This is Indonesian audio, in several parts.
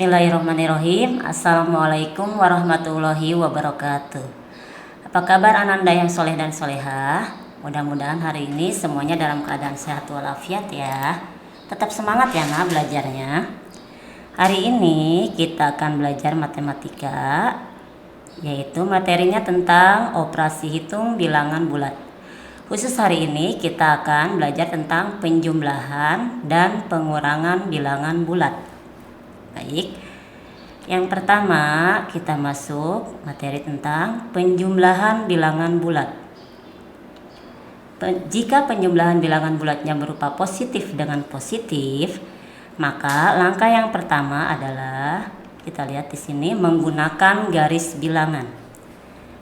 Bismillahirrahmanirrahim. Assalamualaikum warahmatullahi wabarakatuh. Apa kabar Ananda yang soleh dan solehah? Mudah-mudahan hari ini semuanya dalam keadaan sehat walafiat ya. Tetap semangat ya nak belajarnya. Hari ini kita akan belajar matematika, yaitu materinya tentang operasi hitung bilangan bulat. Khusus hari ini kita akan belajar tentang penjumlahan dan pengurangan bilangan bulat. Baik, yang pertama kita masuk materi tentang penjumlahan bilangan bulat. Jika penjumlahan bilangan bulatnya berupa positif dengan positif, maka langkah yang pertama adalah kita lihat di sini menggunakan garis bilangan.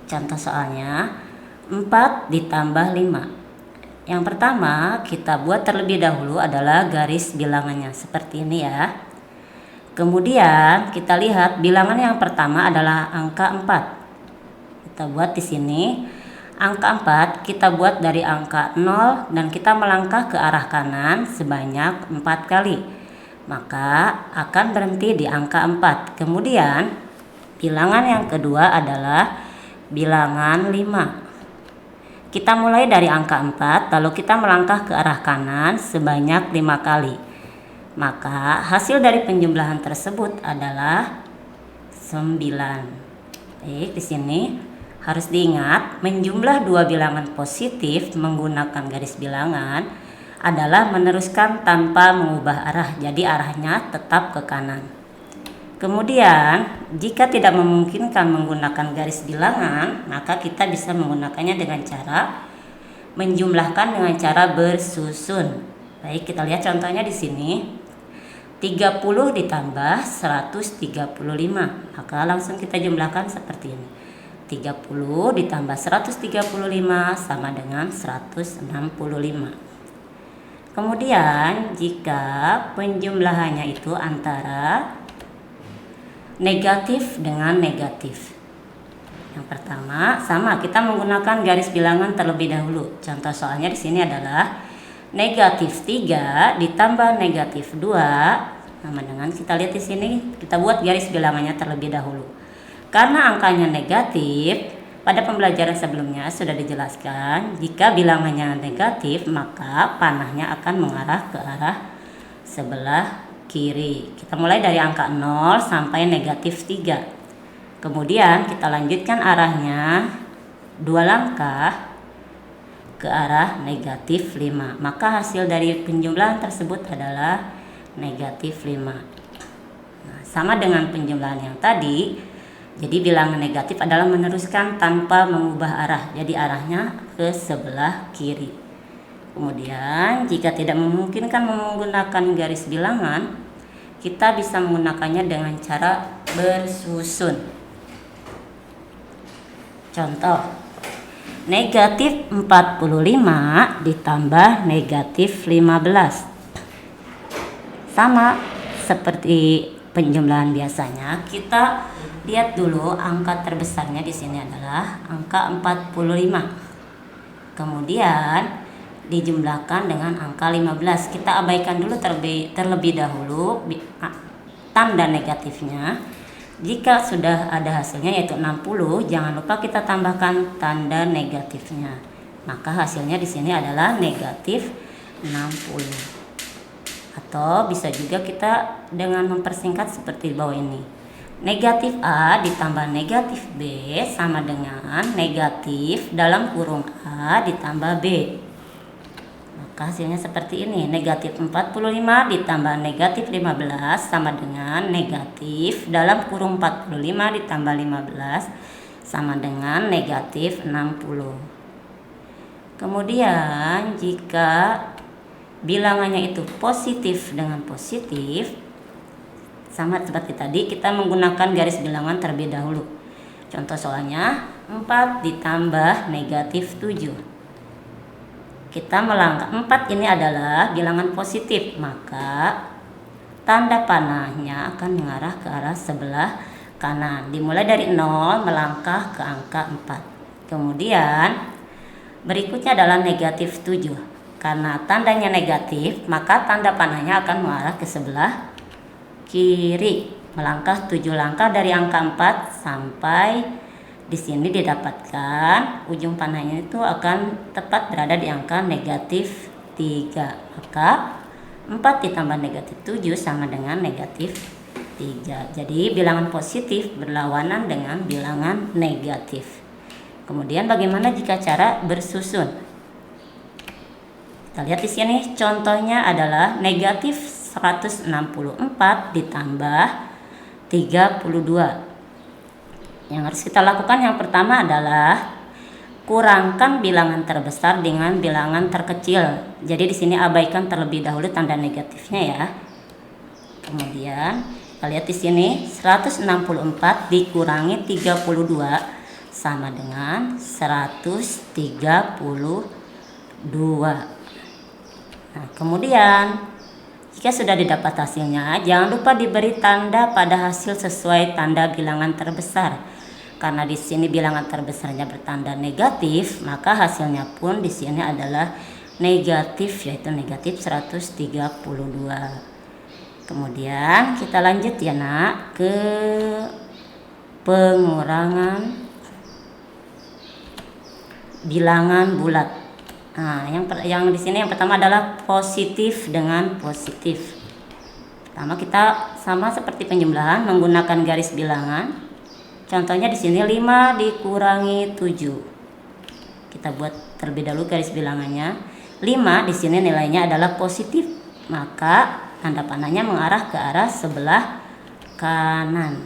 Contoh soalnya 4 ditambah 5. Yang pertama kita buat terlebih dahulu adalah garis bilangannya seperti ini ya. Kemudian kita lihat bilangan yang pertama adalah angka 4. Kita buat di sini angka 4 kita buat dari angka 0 dan kita melangkah ke arah kanan sebanyak 4 kali. Maka akan berhenti di angka 4. Kemudian bilangan yang kedua adalah bilangan 5. Kita mulai dari angka 4 lalu kita melangkah ke arah kanan sebanyak 5 kali. Maka hasil dari penjumlahan tersebut adalah 9. Baik, di sini harus diingat menjumlah dua bilangan positif menggunakan garis bilangan adalah meneruskan tanpa mengubah arah. Jadi arahnya tetap ke kanan. Kemudian jika tidak memungkinkan menggunakan garis bilangan, maka kita bisa menggunakannya dengan cara menjumlahkan dengan cara bersusun. Baik, kita lihat contohnya di sini. 30 ditambah 135. Maka langsung kita jumlahkan seperti ini. 30 ditambah 135 sama dengan 165. Kemudian jika penjumlahannya itu antara negatif dengan negatif. Yang pertama sama kita menggunakan garis bilangan terlebih dahulu. Contoh soalnya di sini adalah negatif 3 ditambah negatif 2 sama dengan kita lihat di sini kita buat garis bilangannya terlebih dahulu. Karena angkanya negatif, pada pembelajaran sebelumnya sudah dijelaskan jika bilangannya negatif maka panahnya akan mengarah ke arah sebelah kiri. Kita mulai dari angka 0 sampai negatif 3. Kemudian kita lanjutkan arahnya 2 langkah ke arah negatif 5. Maka hasil dari penjumlahan tersebut adalah negatif 5. Nah, sama dengan penjumlahan yang tadi. Jadi bilangan negatif adalah meneruskan tanpa mengubah arah. Jadi arahnya ke sebelah kiri. Kemudian jika tidak memungkinkan menggunakan garis bilangan, kita bisa menggunakannya dengan cara bersusun. Contoh negatif 45 ditambah negatif 15. Sama seperti penjumlahan biasanya, kita lihat dulu angka terbesarnya di sini adalah angka 45. Kemudian dijumlahkan dengan angka 15. Kita abaikan dulu terlebih dahulu tanda negatifnya. Jika sudah ada hasilnya yaitu 60, jangan lupa kita tambahkan tanda negatifnya. Maka hasilnya di sini adalah negatif 60. Atau bisa juga kita dengan mempersingkat seperti di bawah ini. Negatif A ditambah negatif B sama dengan negatif dalam kurung A ditambah B. Hasilnya seperti ini. Negatif 45 ditambah negatif 15 sama dengan negatif dalam kurung 45 ditambah 15 sama dengan negatif 60. Kemudian jika bilangannya itu positif dengan positif, sama seperti tadi kita menggunakan garis bilangan terlebih dahulu. Contoh soalnya 4 ditambah negatif 7. Kita melangkah 4 ini adalah bilangan positif, maka tanda panahnya akan mengarah ke arah sebelah kanan. Dimulai dari 0 melangkah ke angka 4. Kemudian berikutnya adalah negatif 7. Karena tandanya negatif, maka tanda panahnya akan mengarah ke sebelah kiri. melangkah 7 langkah dari angka 4 sampai di sini didapatkan ujung panahnya itu akan tepat berada di angka negatif 3. Maka 4 ditambah negatif 7 sama dengan negatif 3. Jadi bilangan positif berlawanan dengan bilangan negatif. Kemudian bagaimana jika cara bersusun? Kita lihat di sini contohnya adalah negatif 164 ditambah 32. Yang harus kita lakukan yang pertama adalah kurangkan bilangan terbesar dengan bilangan terkecil. Jadi di sini abaikan terlebih dahulu tanda negatifnya ya. Kemudian kita lihat di sini 164 dikurangi 32 sama dengan 132. Nah, kemudian jika sudah didapat hasilnya, jangan lupa diberi tanda pada hasil sesuai tanda bilangan terbesar. Karena di sini bilangan terbesarnya bertanda negatif, maka hasilnya pun di sini adalah negatif, yaitu negatif 132. Kemudian kita lanjut ya nak ke pengurangan bilangan bulat. Nah, yang di sini yang pertama adalah positif dengan positif. Pertama kita sama seperti penjumlahan menggunakan garis bilangan. Contohnya di sini 5 dikurangi 7. Kita buat terlebih dahulu garis bilangannya. 5 di sini nilainya adalah positif, maka tanda panahnya mengarah ke arah sebelah kanan.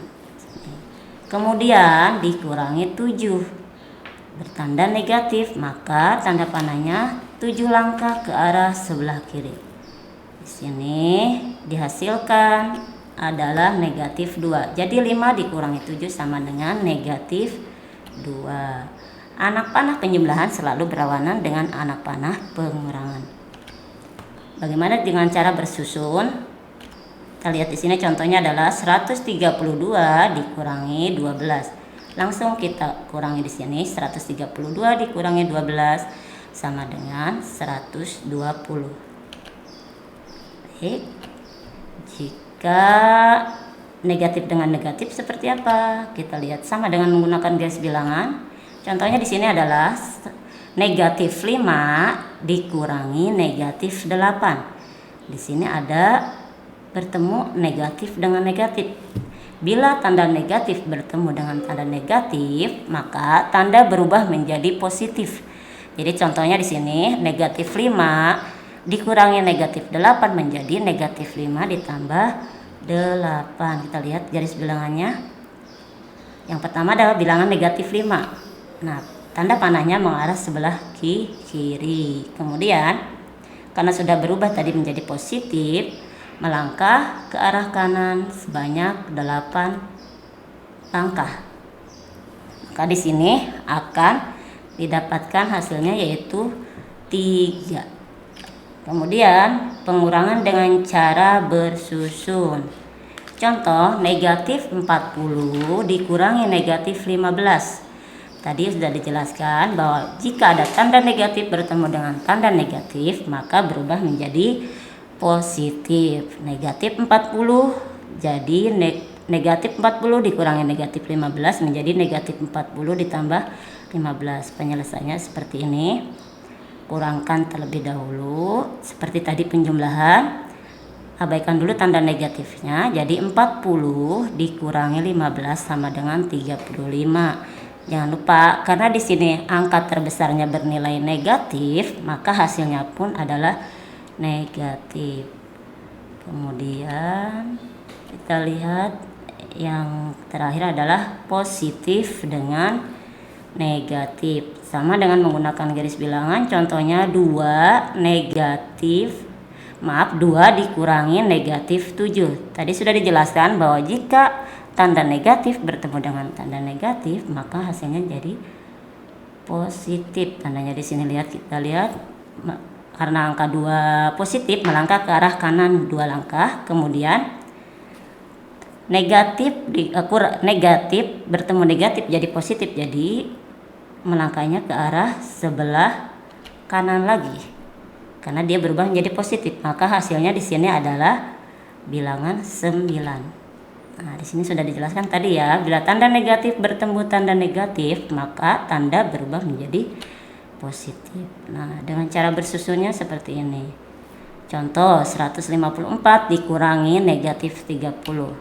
Kemudian dikurangi 7 bertanda negatif, maka tanda panahnya 7 langkah ke arah sebelah kiri. Di sini dihasilkan adalah negatif 2. Jadi 5 dikurangi 7 sama dengan negatif 2. Anak panah penjumlahan selalu berlawanan dengan anak panah pengurangan. Bagaimana dengan cara bersusun? Kita lihat di sini contohnya adalah 132 dikurangi 12. Langsung kita kurangi di sini 132 dikurangi 12 sama dengan 120. Baik. Jika negatif dengan negatif seperti apa? Kita lihat sama dengan menggunakan garis bilangan. Contohnya di sini adalah negatif 5 dikurangi negatif 8. Di sini ada bertemu negatif dengan negatif. Bila tanda negatif bertemu dengan tanda negatif, maka tanda berubah menjadi positif. Jadi contohnya di sini negatif 5 dikurangi negatif 8 menjadi negatif 5 ditambah 8. Kita lihat garis bilangannya. Yang pertama adalah bilangan negatif 5. Nah, tanda panahnya mengarah sebelah kiri. Kemudian karena sudah berubah tadi menjadi positif, melangkah ke arah kanan sebanyak 8 langkah. Maka di sini akan didapatkan hasilnya yaitu 3. Kemudian pengurangan dengan cara bersusun. Contoh negatif 40 dikurangi negatif 15. Tadi sudah dijelaskan bahwa jika ada tanda negatif bertemu dengan tanda negatif, maka berubah menjadi positif. Negatif 40 jadi negatif 40 dikurangi negatif 15 menjadi negatif 40 ditambah 15. Penyelesaiannya seperti ini. Kurangkan terlebih dahulu seperti tadi penjumlahan, abaikan dulu tanda negatifnya, jadi 40 dikurangi 15 sama dengan 35. Jangan lupa karena di sini angka terbesarnya bernilai negatif, maka hasilnya pun adalah negatif. Kemudian kita lihat yang terakhir adalah positif dengan negatif, sama dengan menggunakan garis bilangan. Contohnya 2 dikurangi negatif 7. Tadi sudah dijelaskan bahwa jika tanda negatif bertemu dengan tanda negatif, maka hasilnya jadi positif. Tandanya di sini kita lihat karena angka 2 positif melangkah ke arah kanan 2 langkah. Kemudian negatif bertemu negatif jadi positif, jadi melangkahnya ke arah sebelah kanan lagi karena dia berubah menjadi positif, maka hasilnya di sini adalah bilangan 9. Nah, di sini sudah dijelaskan tadi ya, bila tanda negatif bertemu tanda negatif, maka tanda berubah menjadi positif. Nah, dengan cara bersusunnya seperti ini. Contoh, 154 dikurangi negatif 30.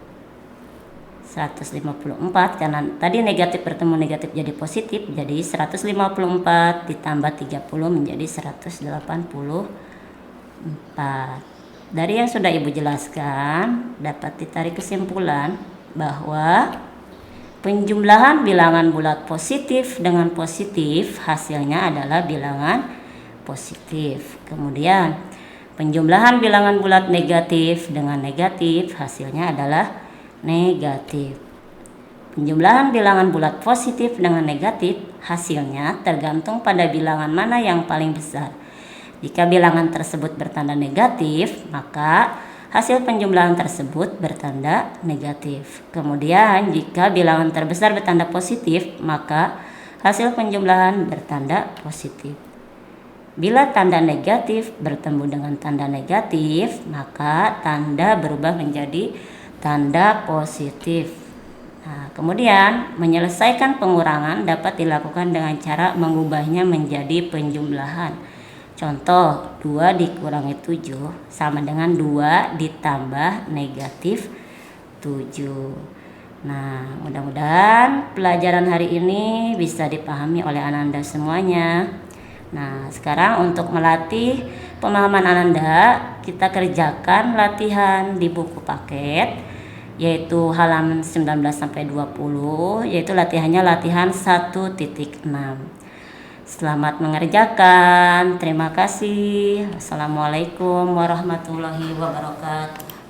154 karena tadi negatif bertemu negatif jadi positif, jadi 154 ditambah 30 menjadi 184. Dari yang sudah Ibu jelaskan, dapat ditarik kesimpulan bahwa penjumlahan bilangan bulat positif dengan positif hasilnya adalah bilangan positif. Kemudian, penjumlahan bilangan bulat negatif dengan negatif hasilnya adalah negatif. Penjumlahan bilangan bulat positif dengan negatif hasilnya tergantung pada bilangan mana yang paling besar. Jika bilangan tersebut bertanda negatif, maka hasil penjumlahan tersebut bertanda negatif. Kemudian, jika bilangan terbesar bertanda positif, maka hasil penjumlahan bertanda positif. Bila tanda negatif bertemu dengan tanda negatif, maka tanda berubah menjadi tanda positif. Nah, kemudian menyelesaikan pengurangan dapat dilakukan dengan cara mengubahnya menjadi penjumlahan. Contoh, 2 dikurangi 7 sama dengan 2 ditambah negatif 7. Nah, mudah-mudahan pelajaran hari ini bisa dipahami oleh Ananda semuanya. Nah, sekarang untuk melatih pemahaman Ananda, kita kerjakan latihan di buku paket, yaitu halaman 19 sampai 20, yaitu latihannya latihan 1.6. Selamat mengerjakan. Terima kasih. Assalamualaikum warahmatullahi wabarakatuh.